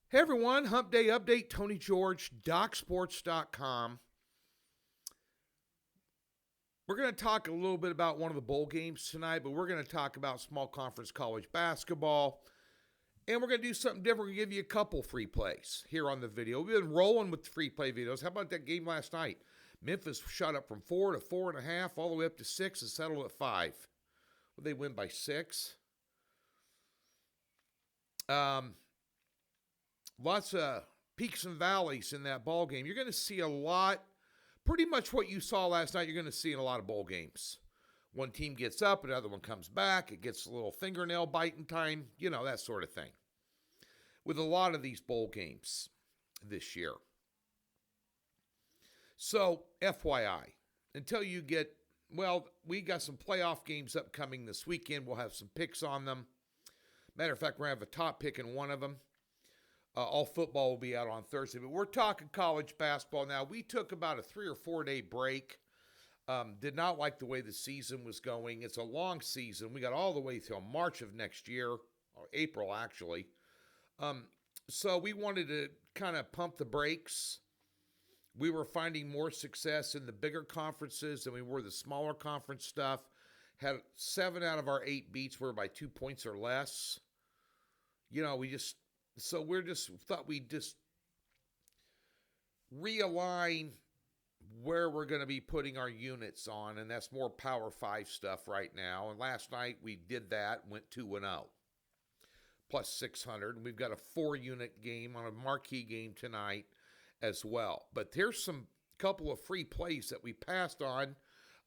Hey everyone, Hump Day Update, Tony George, DocSports.com. We're going to talk a little bit about one of the bowl games tonight, but we're going to talk about small conference college basketball. And we're going to do something different. We're going to give you a couple free plays here on the video. We've been rolling with the free play videos. How about that game last night? Memphis shot up from 4 to 4.5, all the way up to 6 and settled at 5. Well, they win by 6. Lots of peaks and valleys in that ball game. You're going to see a lot, pretty much what you saw last night, you're going to see in a lot of bowl games. One team gets up, another one comes back. It gets a little fingernail biting time, that sort of thing. With a lot of these bowl games this year. So, FYI, until you get, we got some playoff games upcoming this weekend. We'll have some picks on them. Matter of fact, we're going to have a top pick in one of them. All football will be out on Thursday, but we're talking college basketball now. We took about a 3 or 4 day break. Did not like the way the season was going. It's a long season. We got all the way till March of next year, or April actually. So we wanted to kind of pump the brakes. We were finding more success in the bigger conferences than we were the smaller conference stuff. Had 7 out of our 8 beats were by 2 points or less. So we're just thought we'd just realign where we're going to be putting our units on, and that's more Power 5 stuff right now. And last night we did that, went 2-0, plus 600. And we've got a 4-unit game on a marquee game tonight as well. But there's some couple of free plays that we passed on.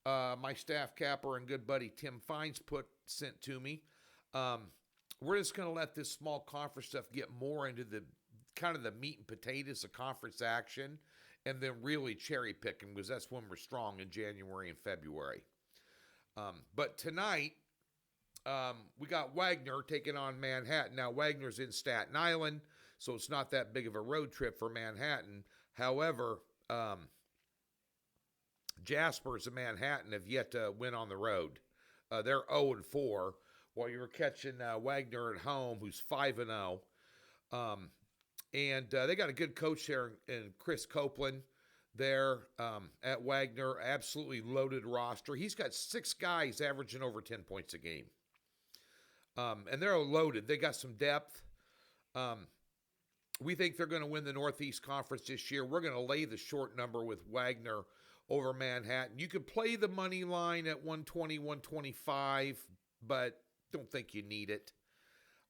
My staff capper and good buddy Tim Fines sent to me. We're just going to let this small conference stuff get more into the kind of the meat and potatoes of conference action, and then really cherry picking, because that's when we're strong in January and February. But tonight, we got Wagner taking on Manhattan. Now, Wagner's in Staten Island, so it's not that big of a road trip for Manhattan. However, Jaspers and Manhattan have yet to win on the road. They're 0-4. While you were catching Wagner at home, who's 5-0. And they got a good coach there in Chris Copeland there at Wagner. Absolutely loaded roster. He's got 6 guys averaging over 10 points a game. And they're loaded. They got some depth. We think they're going to win the Northeast Conference this year. We're going to lay the short number with Wagner over Manhattan. You could play the money line at 120, 125, but don't think you need it.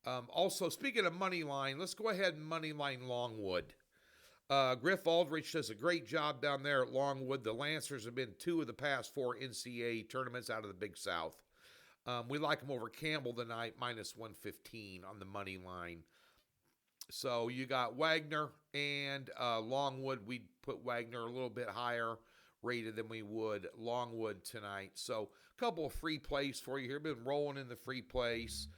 Also, speaking of money line, let's go ahead and money line Longwood. Griff Aldrich does a great job down there at Longwood. The Lancers have been 2 of the past 4 NCAA tournaments out of the Big South. We like them over Campbell tonight, minus 115 on the money line. So you got Wagner and Longwood. We'd put Wagner a little bit higher rated than we would Longwood tonight. So a couple of free plays for you here. Been rolling in the free plays.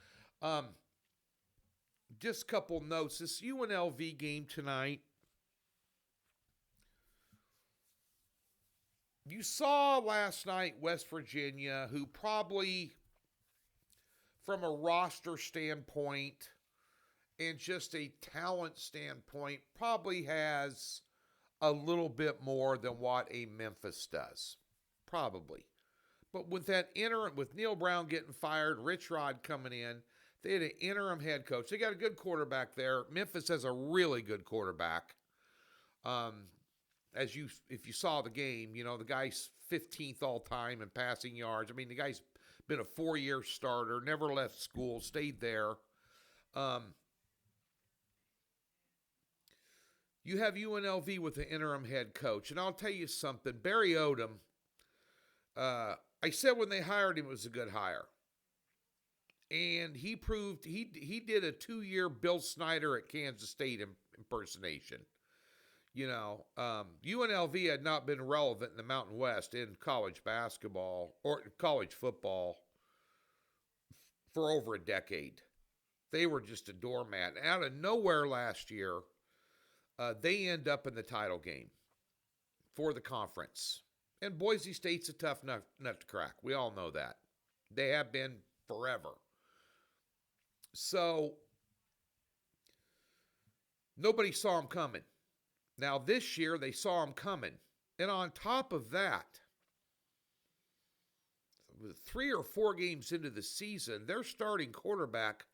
Just a couple notes. This UNLV game tonight. You saw last night West Virginia, who probably, from a roster standpoint and just a talent standpoint, probably has a little bit more than what a Memphis does. Probably. But with that interim, with Neil Brown getting fired, Rich Rod coming in, they had an interim head coach. They got a good quarterback there. Memphis has a really good quarterback. If you saw the game, the guy's 15th all time in passing yards. I mean, the guy's been a 4-year starter, never left school, stayed there. You have UNLV with the interim head coach. And I'll tell you something. Barry Odom, I said when they hired him it was a good hire. And he proved, he did a 2-year Bill Snyder at Kansas State impersonation. UNLV had not been relevant in the Mountain West in college basketball or college football for over a decade. They were just a doormat. Out of nowhere last year, they end up in the title game for the conference. And Boise State's a tough nut to crack. We all know that. They have been forever. So Nobody saw them coming. Now, this year, they saw them coming. And on top of that, with 3 or 4 games into the season, their starting quarterback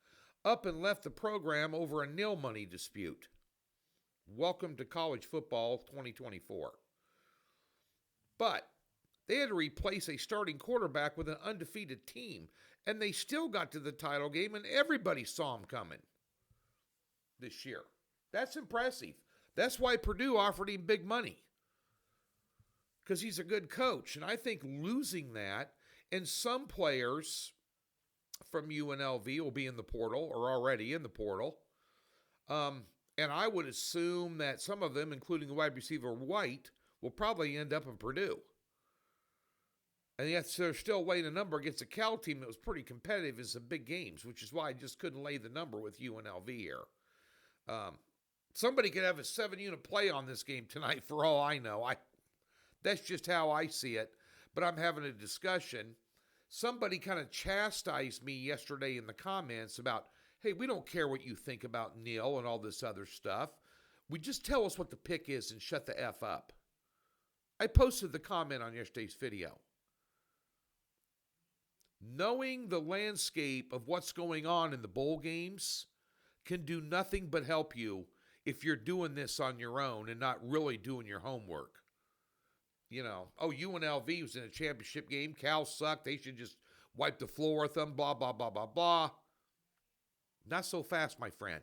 up and left the program over a nil money dispute. Welcome to college football 2024. But they had to replace a starting quarterback with an undefeated team, and they still got to the title game, and everybody saw them coming this year. That's impressive. That's why Purdue offered him big money, because he's a good coach. And I think losing that, and some players from UNLV will be in the portal or already in the portal. And I would assume that some of them, including the wide receiver White, will probably end up in Purdue. And yet they're still laying a number against a Cal team that was pretty competitive in some big games, which is why I just couldn't lay the number with UNLV here. Somebody could have a 7-unit play on this game tonight for all I know. That's just how I see it. But I'm having a discussion. Somebody kind of chastised me yesterday in the comments about, hey, we don't care what you think about Neil and all this other stuff. We just tell us what the pick is and shut the F up. I posted the comment on yesterday's video. Knowing the landscape of what's going on in the bowl games can do nothing but help you if you're doing this on your own and not really doing your homework. You know, UNLV was in a championship game. Cal sucked. They should just wipe the floor with them, blah, blah, blah, blah, blah. Not so fast, my friend.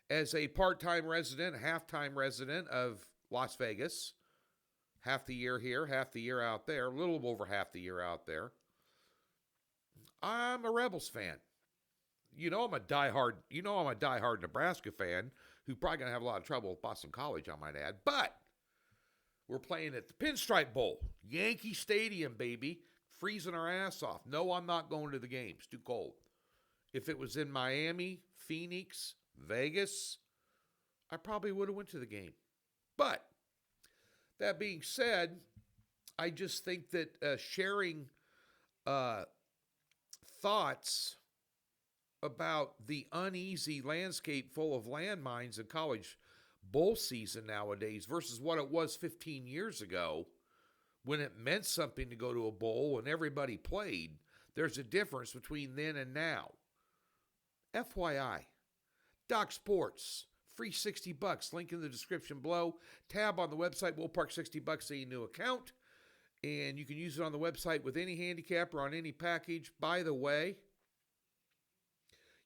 As a part-time resident, half-time resident of Las Vegas, half the year here, half the year out there, a little over half the year out there, I'm a Rebels fan. I'm a diehard Nebraska fan who's probably going to have a lot of trouble with Boston College, I might add. But we're playing at the Pinstripe Bowl, Yankee Stadium, baby, freezing our ass off. No, I'm not going to the game. It's too cold. If it was in Miami, Phoenix, Vegas, I probably would have went to the game. But that being said, I just think that sharing thoughts about the uneasy landscape full of landmines in college bowl season nowadays versus what it was 15 years ago when it meant something to go to a bowl and everybody played. There's a difference between then and now. FYI, Doc Sports, free $60, link in the description below. Tab on the website will park $60 a new account, and you can use it on the website with any handicap or on any package. By the way,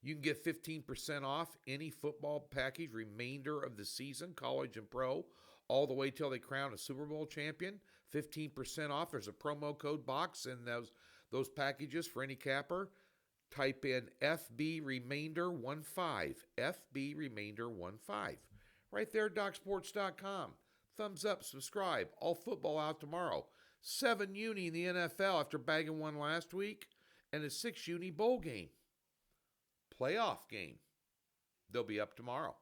you can get 15% off any football package remainder of the season, college and pro, all the way till they crown a Super Bowl champion. 15% off. There's a promo code box in those packages for any capper. Type in FB Remainder 15. FB Remainder 15. Right there, DocSports.com. Thumbs up, subscribe. All football out tomorrow. 7 uni in the NFL after bagging one last week, and a 6 uni bowl game. Playoff game. They'll be up tomorrow.